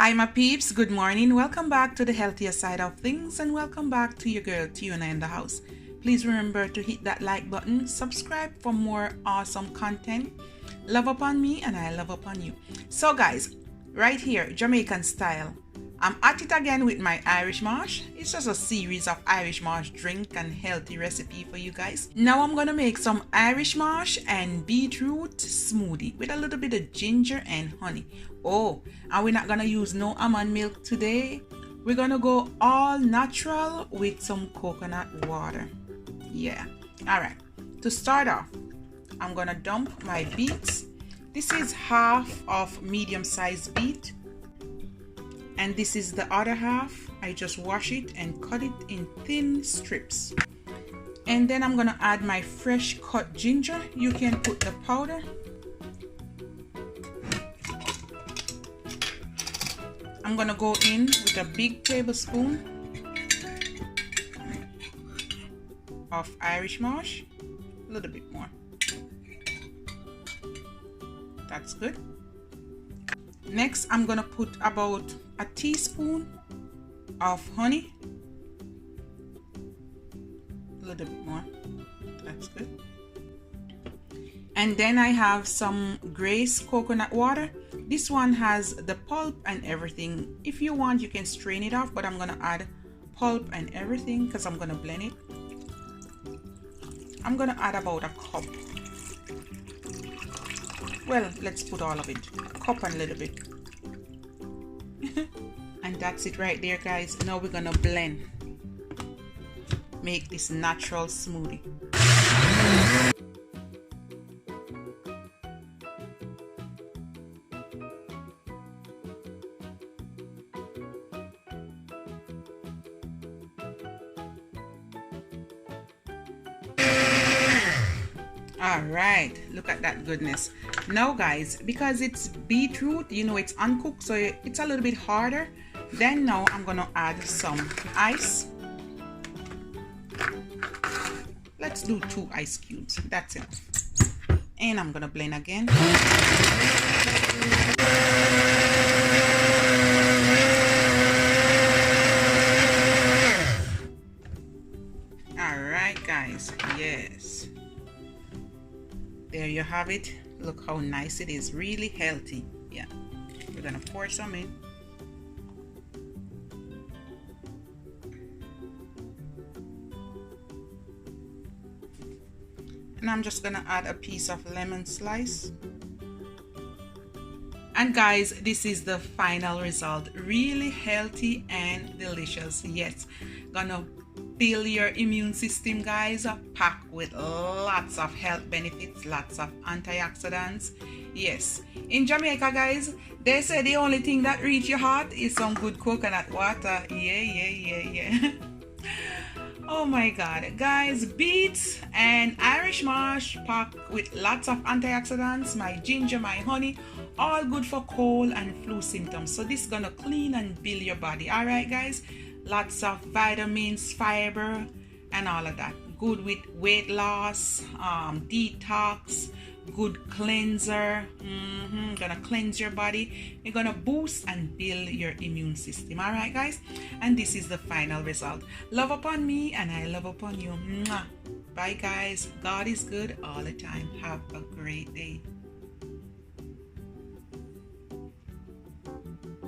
Hi my peeps, good morning. Welcome back to the healthier side of things and welcome back to your girl Tiona in the house. Please remember to hit that like button, subscribe for more awesome content. Love upon me and I love upon you. So guys, right here, Jamaican style. I'm at it again with my Irish mash. It's just a series of Irish mash drink and healthy recipe for you guys. Now I'm gonna make some Irish mash and beetroot smoothie with a little bit of ginger and honey. Oh, and we're not gonna use no almond milk today. We're gonna go all natural with some coconut water. Yeah, all right. To start off, I'm gonna dump my beets. This is half of medium-sized beet. And this is the other half. I just wash it and cut it in thin strips. And then I'm gonna add my fresh cut ginger. You can put the powder. I'm gonna go in with a big tablespoon of Irish mash. A little bit more. That's good. Next, I'm gonna put about a teaspoon of honey. A little bit more. That's good. And then I have some Grace coconut water. This one has the pulp and everything. If you want, you can strain it off, but I'm gonna add pulp and everything because I'm gonna blend it. I'm gonna add about a cup. Well, let's put all of it. A cup and a little bit. And that's it right there, guys. Now we're gonna blend. Make this natural smoothie. All right, look at that goodness. Now guys, because it's beetroot, you know it's uncooked, so it's a little bit harder. Then now I'm gonna add some ice. Let's do 2 ice cubes, that's enough. And I'm gonna blend again. All right guys, yes. There you have it. Look how nice it is. Really healthy. Yeah. We're gonna pour some in. And I'm just gonna add a piece of lemon slice. And guys, this is the final result. Really healthy and delicious. Yes. Gonna build your immune system, guys, packed with lots of health benefits, lots of antioxidants. Yes, in Jamaica, guys, they say the only thing that reach your heart is some good coconut water. Yeah. Oh my god, guys, beets and Irish mash packed with lots of antioxidants, my ginger, my honey, all good for cold and flu symptoms. So this is gonna clean and build your body. All right, guys. Lots of vitamins, fiber, and all of that. Good with weight loss, detox, good cleanser. Gonna cleanse your body. You're gonna boost and build your immune system. All right, guys. And this is the final result. Love upon me, and I love upon you. Mwah. Bye, guys. God is good all the time. Have a great day.